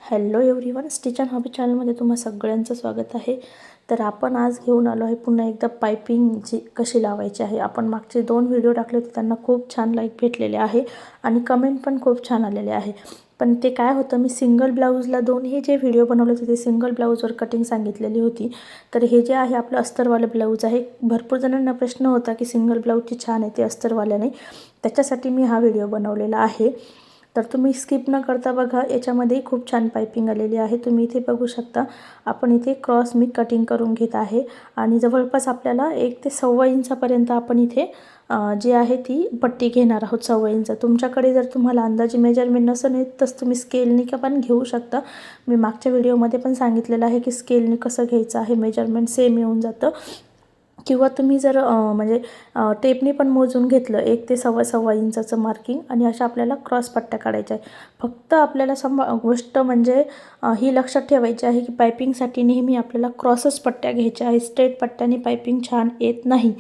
Hello everyone, stitch and hobby चॅनलमध्ये तुम्हा सगळ्यांचं स्वागत आहे. तर आपण आज घेऊन आलो आहे पुन्हा एकदा पायपिंग कशी लावायची आहे. आपण मागचे 2 व्हिडिओ टाकले होते, त्यांना खूप छान लाईक भेटलेले आहे आणि कमेंट पण खूप छान आलेले आहे. पण ते काय होतं, मी सिंगल ब्लाऊजला दोन्ही जे व्हिडिओ बनवले होते ते सिंगल ब्लाऊजवर कटिंग सांगितलेली होती. तर हे जे आहे आपलं अस्तरवालं ब्लाऊज आहे. भरपूर जणांना प्रश्न होता की सिंगल ब्लाऊजची छान आहे ते अस्तरवाल्याने, त्याच्यासाठी मी हा व्हिडिओ बनवलेला आहे. तर तुम्ही स्किप न करता बघा, याच्यामध्ये खूप छान पायपिंग आलेली आहे. तुम्ही इथे बघू शकता. आपण इथे क्रॉस मी कटिंग करून घेत आहे आणि जवळपास आपल्याला 1 ते 1.25 इंचापर्यंत आपण इथे जी आहे ती पट्टी घेणार आहोत. 1.25 इंच. तुमच्याकडे जर तुम्हाला अंदाजे मेजरमेंट नसेल येत तर तुम्ही स्केलनी पण घेऊ शकता. मी मागच्या व्हिडिओमध्ये पण सांगितलेलं आहे की स्केलनी कसं घ्यायचं आहे, मेजरमेंट सेम येऊन जातं. किंवा तुम्ही जर म्हणजे टेपनी पण मोजून घेतलं 1 ते 1.25 इंचाचं मार्किंग, आणि अशा आपल्याला क्रॉस पट्ट्या काढायच्या आहे. फक्त आपल्याला गोष्ट म्हणजे ही लक्षात ठेवायची आहे की पायपिंगसाठी नेहमी आपल्याला क्रॉसच पट्ट्या घ्यायच्या आहे. स्ट्रेट पट्ट्याने पायपिंग छान येत नाही.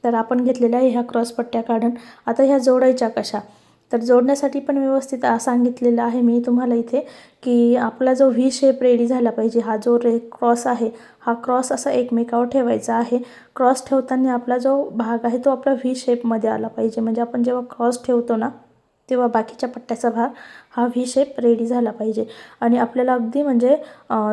तर आपण घेतलेल्या आहे ह्या क्रॉस पट्ट्या काढून. आता ह्या जोडायच्या कशा, तर जोडण्यासाठी पण व्यवस्थित सांगितलेलं आहे मी तुम्हाला इथे की आपला जो व्ही शेप रेडी झाला पाहिजे. हा जो क्रॉस आहे, हा क्रॉस असा एकमेकावर ठेवायचा आहे. क्रॉस ठेवताना आपला जो भाग आहे तो आपला व्ही शेपमध्ये आला पाहिजे. म्हणजे आपण जेव्हा क्रॉस ठेवतो ना, तेव्हा बाकीच्या पट्ट्याचा भाग हा व्ही शेप रेडी झाला पाहिजे. आणि आपल्याला अगदी म्हणजे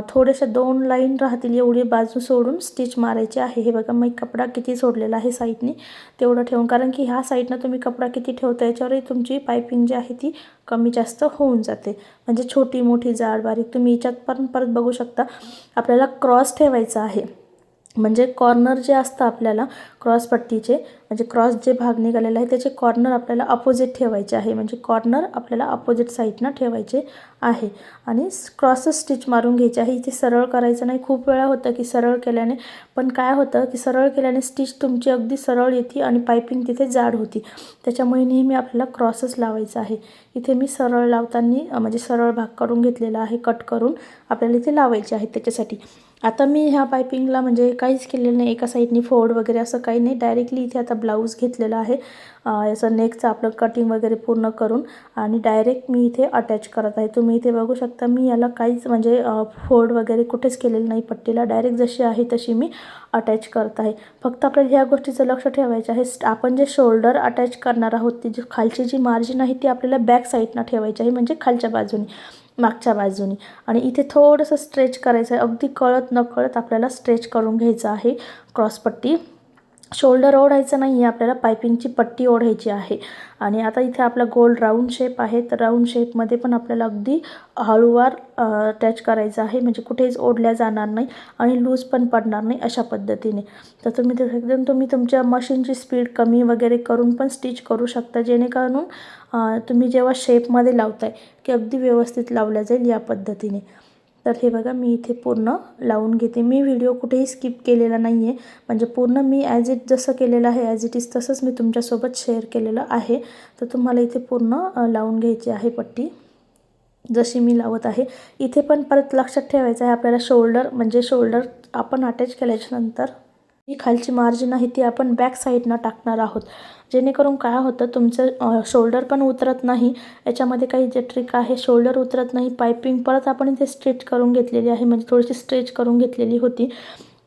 थोडेसे 2 लाईन राहतील एवढी बाजू सोडून स्टिच मारायची आहे. हे बघा, मी कपडा किती सोडलेला आहे साईडनी तेवढं ठेवून, कारण की ह्या साईडनं तुम्ही कपडा किती ठेवता याच्यावरही तुमची पायपिंग जी आहे ती कमी जास्त होऊन जाते. म्हणजे छोटी मोठी जाड बारीक तुम्ही याच्यात पण परत बघू शकता. आपल्याला क्रॉस ठेवायचा आहे. म्हणजे कॉर्नर जे असतं आपल्याला क्रॉस पट्टीचे, म्हणजे क्रॉस जे भाग निघालेला आहे त्याचे कॉर्नर आपल्याला अपोजिट ठेवायचे आहे. म्हणजे कॉर्नर आपल्याला अपोजिट साईडनं ठेवायचे आहे आणि क्रॉसच स्टिच मारून घ्यायचे आहे. इथे सरळ करायचं नाही. खूप वेळा होतं की सरळ केल्याने, पण काय होतं की सरळ केल्याने स्टिच तुमची अगदी सरळ येते आणि पायपिंग तिथे जाड होती. त्याच्यामुळे नेहमी आपल्याला क्रॉसच लावायचा आहे. इथे मी सरळ लावताना म्हणजे सरळ भाग करून घेतलेला आहे, कट करून आपल्याला इथे लावायचे आहे त्याच्यासाठी. आता मी ह्या पायपिंगला म्हणजे काहीच केलेलं नाही, एका साईडनी फोल्ड वगैरे असं काही नाही. डायरेक्टली इथे आता ब्लाऊज घेतलेला आहे याचं नेकचं आपलं कटिंग वगैरे पूर्ण करून, आणि डायरेक्ट मी इथे अटॅच करत आहे. तुम्ही इथे बघू शकता, मी याला काहीच म्हणजे फोल्ड वगैरे कुठेच केलेलं नाही पट्टीला. डायरेक्ट जशी आहे तशी मी अटॅच करत आहे. फक्त आपल्याला ह्या गोष्टीचं लक्ष ठेवायचं आहे, आपण जे शोल्डर अटॅच करणार आहोत ती जी खालची जी मार्जिन आहे ती आपल्याला बॅक साईडनं ठेवायची आहे, म्हणजे खालच्या बाजूने, मागच्या बाजूने. आणि इथे थोडंसं स्ट्रेच करायचं आहे. अगदी कळत नकळत आपल्याला स्ट्रेच करून घ्यायचं आहे क्रॉसपट्टी. शोल्डर ओढायचं नाही आहे, आपल्याला पायपिंगची पट्टी ओढायची आहे. आणि आता इथे आपला गोल राऊंड शेप आहे. तर राऊंड शेपमध्ये पण आपल्याला अगदी हळूवार अटॅच करायचं आहे, म्हणजे कुठेच ओढल्या जाणार नाही आणि लूज पण पडणार नाही अशा पद्धतीने. तर तुम्ही तुमच्या मशीनची स्पीड कमी वगैरे करून पण स्टिच करू शकता, जेणेकरून तुम्ही जेव्हा शेपमध्ये लावताय की अगदी व्यवस्थित लावल्या जाईल या पद्धतीने. तर हे बघा, मी इथे पूर्ण लावून घेते. मी व्हिडिओ कुठेही स्किप केलेला नाही आहे, म्हणजे पूर्ण मी ॲज इट जसं केलेलं आहे ॲज इट इज तसंच मी तुमच्यासोबत शेअर केलेलं आहे. तर तुम्हाला इथे पूर्ण लावून घ्यायची आहे पट्टी जशी मी लावत आहे. इथे पण परत लक्षात ठेवायचं आहे आपल्याला, शोल्डर आपण अटॅच केल्याच्यानंतर ही खालची मार्जिन आहे ती आपण बॅक साईडनं टाकणार आहोत, जेणेकरून काय होतं तुमचं शोल्डर पण उतरत नाही. याच्यामध्ये काही जे ट्रिक आहे, शोल्डर उतरत नाही. पायपिंग परत आपण इथे स्ट्रेच करून घेतलेली आहे, म्हणजे थोडीशी स्ट्रेच करून घेतलेली होती.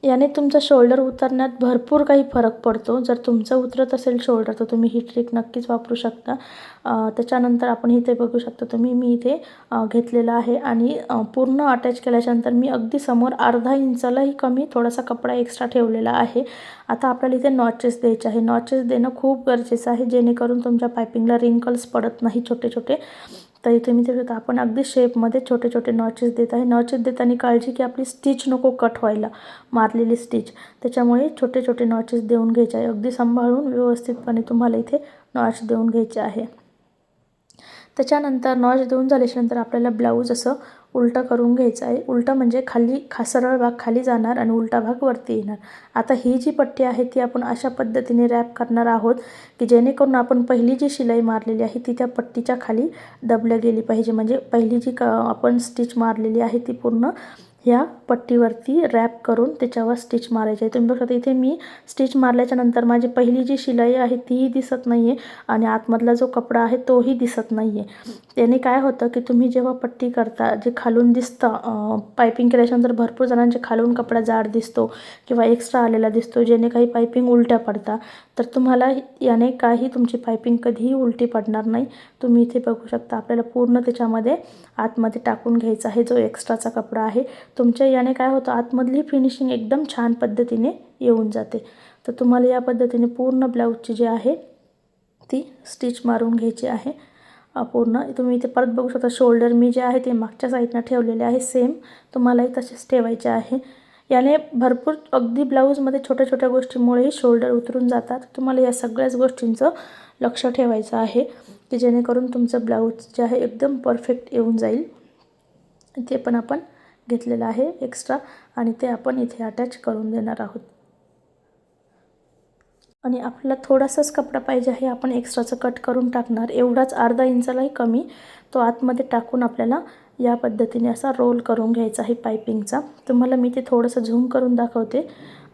याने तुमचं शोल्डर उतरण्यात भरपूर काही फरक पडतो. जर तुमचं उतरत असेल शोल्डर तर तुम्ही ही ट्रिक नक्कीच वापरू शकता. त्याच्यानंतर आपण इथे बघू शकता तुम्ही, मी इथे घेतलेलं आहे आणि पूर्ण अटॅच केल्याच्यानंतर मी अगदी समोर अर्धा इंचालाही कमी थोडासा कपडा एक्स्ट्रा ठेवलेला आहे. आता आपल्याला इथे नॉचेस द्यायचे आहे. नॉचेस देणं खूप गरजेचं आहे, जेणेकरून तुमच्या पायपिंगला रिंकल्स पडत नाही छोटे छोटे. तर इथे मी ते आपण अगदी शेपमध्ये छोटे छोटे नॉचेस देत आहे. नॉचेस देताना काळजी की आपली स्टिच नको कट व्हायला, मारलेली स्टिच. त्याच्यामुळे छोटे छोटे नॉचेस देऊन घ्यायचे आहे. अगदी सांभाळून व्यवस्थितपणे तुम्हाला इथे नॉच देऊन घ्यायचे आहे. त्याच्यानंतर नॉच देऊन झाल्याच्यानंतर आपल्याला ब्लाऊज असं उलटं करून घ्यायचं आहे. उलटं म्हणजे सरळ भाग खाली जाणार आणि उलटा भाग वरती येणार. आता ही जी पट्टी आहे ती आपण अशा पद्धतीने रॅप करणार आहोत की जेणेकरून आपण पहिली जी शिलाई मारलेली आहे ती त्या पट्टीच्या खाली दबल्या गेली पाहिजे. म्हणजे पहिली जी आपण स्टिच मारलेली आहे ती पूर्ण ह्या पट्टीवरती रॅप करून त्याच्यावर स्टिच मारायचे आहे। तुम्ही बघा इथे मी स्टिच मारल्याच्या नंतर माझी पहिली जी शिलाई आहे तीही दिसत नाही आहे आणि आतमधला जो कपडा आहे तोही दिसत नाही आहे। त्याने काय होतं की तुम्ही जेव्हा पट्टी करता जे खालून दिसतं पायपिंग केल्याच्यानंतर भरपूर जणांचे खालून कपडा जाड दिसतो किंवा एक्स्ट्रा आलेला दिसतो, जेणे काही पायपिंग उलट्या पडतात। तर तुम्हाला याने काही तुमची पायपिंग कधीही उलटी पडणार नाही। तुम्ही इथे बघू शकता आपल्याला पूर्ण त्याच्यामध्ये आतमध्ये टाकून घ्यायचा आहे जो एक्स्ट्राचा कपडा आहे। तुमच्या याने काय होतं आतमधली फिनिशिंग एकदम छान पद्धतीने येऊन जाते। तर तुम्हाला या पद्धतीने पूर्ण ब्लाऊजची जी आहे ती स्टिच मारून घ्यायची आहे पूर्ण। तुम्ही इथे परत बघू शकता शोल्डर मी जे आहे ते मागच्या साईडनं ठेवलेले आहे, सेम तुम्हालाही तसेच ठेवायचे आहे। याने भरपूर अगदी ब्लाऊजमध्ये छोट्या छोट्या गोष्टींमुळेही शोल्डर उतरून जातात। तुम्हाला या सगळ्याच गोष्टींचं लक्ष ठेवायचं आहे की जेणेकरून तुमचं ब्लाऊज जे आहे एकदम परफेक्ट येऊन जाईल। ते पण आपण घेतलेलं आहे एक्स्ट्रा आणि ते आपण इथे अटॅच करून देणार आहोत। आणि आपल्याला थोडासाच कपडा पाहिजे आहे, आपण एक्स्ट्राचं कट करून टाकणार, एवढाच अर्धा इंचालाही कमी तो आतमध्ये टाकून आपल्याला या पद्धतीने असा रोल करून घ्यायचा आहे पायपिंगचा। तुम्हाला मी ते थोडंसं झूम करून दाखवते,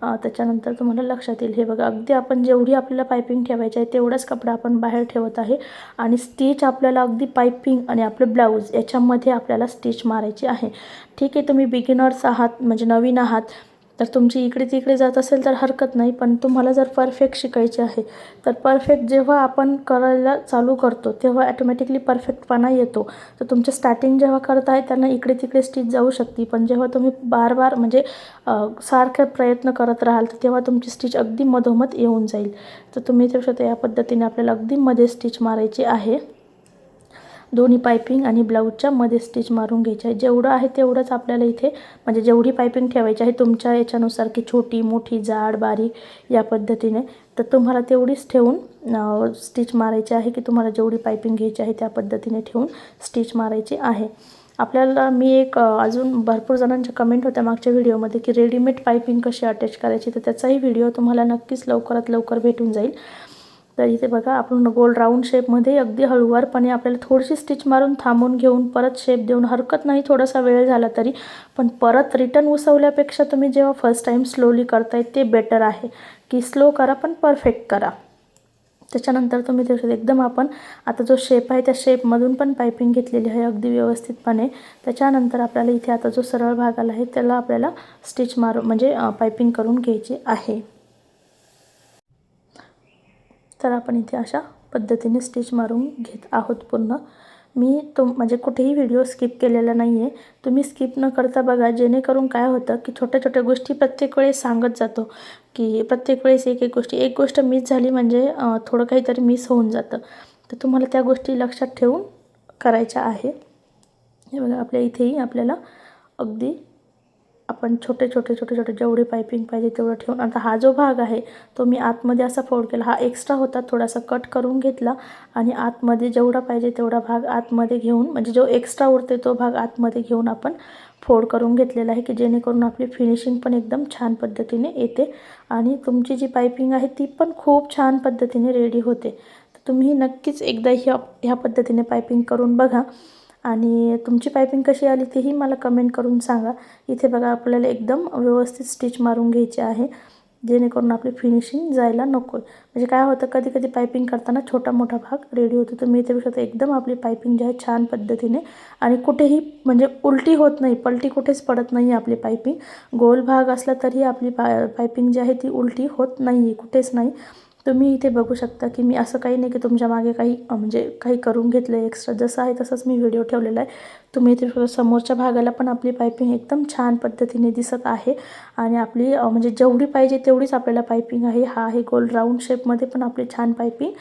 त्याच्यानंतर तुम्हाला लक्षात येईल। हे बघा अगदी आपण जेवढी आपल्याला पायपिंग ठेवायची आहे तेवढाच कपडा आपण बाहेर ठेवत आहे आणि स्टिच आपल्याला अगदी पायपिंग आणि आपलं ब्लाऊज याच्यामध्ये आपल्याला स्टिच मारायची आहे। ठीक आहे, तुम्ही बिगिनर्स आहात म्हणजे नवीन आहात तर तुमची इकडे तिकडे जात असेल तर हरकत नाही, पण तुम्हाला जर परफेक्ट शिकायचे आहे तर परफेक्ट जेव्हा आपण करायला चालू करतो तेव्हा ॲटोमॅटिकली परफेक्टपणा येतो। तर तुमचं स्टार्टिंग जेव्हा करत आहे त्यांना इकडे तिकडे स्टिच जाऊ शकते, पण जेव्हा तुम्ही बार बार म्हणजे सारखे प्रयत्न करत राहाल तर तेव्हा तुमची स्टिच अगदी मधोमध येऊन जाईल। तर तुम्ही इथे शकता या पद्धतीने आपल्याला अगदी मध्ये स्टिच मारायची आहे। दोन्ही पायपिंग आणि ब्लाऊजच्या मध्ये स्टिच मारून घ्यायचे आहे। जेवढं आहे तेवढंच आपल्याला इथे म्हणजे जेवढी पायपिंग ठेवायची आहे तुमच्या याच्यानुसार की छोटी मोठी जाड बारीक या पद्धतीने, तर तुम्हाला तेवढीच ठेवून स्टिच मारायची आहे की तुम्हाला जेवढी पायपिंग घ्यायची आहे त्या पद्धतीने ठेवून स्टिच मारायची आहे। आपल्याला मी एक अजून भरपूर जणांच्या कमेंट होत्या मागच्या व्हिडिओमध्ये की रेडीमेड पायपिंग कशी अटॅच करायची, तर त्याचाही व्हिडिओ तुम्हाला नक्कीच लवकरात लवकर भेटून जाईल। तर इथे बघा आपण गोल राऊंड शेपमध्ये अगदी हळूवारपणे आपल्याला थोडीशी स्टिच मारून थांबून घेऊन परत शेप देऊन, हरकत नाही थोडासा वेळ झाला तरी, पण परत रिटर्न उसवल्यापेक्षा तुम्ही जेव्हा फर्स्ट टाईम स्लोली करताय ते बेटर आहे की स्लो करा पण परफेक्ट करा। त्याच्यानंतर तुम्ही ते एकदम आपण आता जो शेप आहे त्या शेपमधून पण पायपिंग घेतलेली आहे अगदी व्यवस्थितपणे। त्याच्यानंतर आपल्याला इथे आता जो सरळ भाग आला आहे त्याला आपल्याला स्टिच मारून म्हणजे पायपिंग करून घ्यायची आहे। तर आपण इथे अशा पद्धतीने स्टिच मारून घेत आहोत पूर्ण। मी म्हणजे कुठेही व्हिडिओ स्किप केलेला नाही आहे, तुम्ही स्किप न करता बघा, जेणेकरून काय होतं की छोट्या छोट्या गोष्टी प्रत्येक वेळेस सांगत जातो की प्रत्येक वेळेस एक एक गोष्ट मिस झाली म्हणजे थोडं काहीतरी मिस होऊन जातं। तर तुम्हाला त्या गोष्टी लक्षात ठेवून करायच्या आहे। हे बघा आपल्या इथेही आपल्याला अगदी आपण छोटे जेवढी पायपिंग पाहिजे तेवढं ठेवून, आता हा जो भाग आहे तो मी आतमध्ये असा फोल्ड केला, हा एक्स्ट्रा होता थोडासा कट करून घेतला आणि आतमध्ये जेवढा पाहिजे तेवढा भाग आतमध्ये घेऊन म्हणजे जो एक्स्ट्रा उरते तो भाग आतमध्ये घेऊन आपण फोल्ड करून घेतलेला आहे की जेणेकरून आपली फिनिशिंग पण एकदम छान पद्धतीने येते आणि तुमची जी पायपिंग आहे ती पण खूप छान पद्धतीने रेडी होते। तर तुम्ही नक्कीच एकदा ह्या पद्धतीने पायपिंग करून बघा आणि तुमची पायपिंग कशी आली तेही मला कमेंट करून सांगा। इथे बघा आपल्याला एकदम व्यवस्थित स्टिच मारून घ्यायची आहे जेणेकरून आपली फिनिशिंग जायला नको। म्हणजे काय होतं कधी कधी पायपिंग करताना छोटा मोठा भाग रेडी होतो, तर मी इथे बघू शकते एकदम आपली पायपिंग जी आहे छान पद्धतीने आणि कुठेही म्हणजे उलटी होत नाही, पलटी कुठेच पडत नाही आपली पायपिंग। गोल भाग असला तरी आपली पायपिंग जी आहे ती उलटी होत नाही कुठेच नाही। तुम्ही इथे बघू शकता की मी असं काही नाही की तुमच्या मागे काही करून घेतलं आहे एक्स्ट्रा, जसं आहे तसंच मी व्हिडिओ ठेवलेला आहे। तुम्ही इथे समोरच्या भागाला पण आपली पायपिंग एकदम छान पद्धतीने दिसत आहे आणि आपली म्हणजे जेवढी पाहिजे तेवढीच आपल्याला पायपिंग आहे। हा आहे गोल राऊंड शेपमध्ये पण आपली छान पायपिंग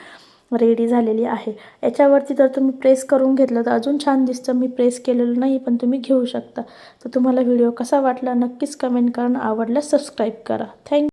रेडी झालेली आहे। याच्यावरती जर तुम्ही प्रेस करून घेतलं तर अजून छान दिसतं, मी प्रेस केलेलं नाही पण तुम्ही घेऊ शकता। तर तुम्हाला व्हिडिओ कसा वाटला नक्कीच कमेंट करा, आवडल्यास सबस्क्राईब करा। थँक्यू।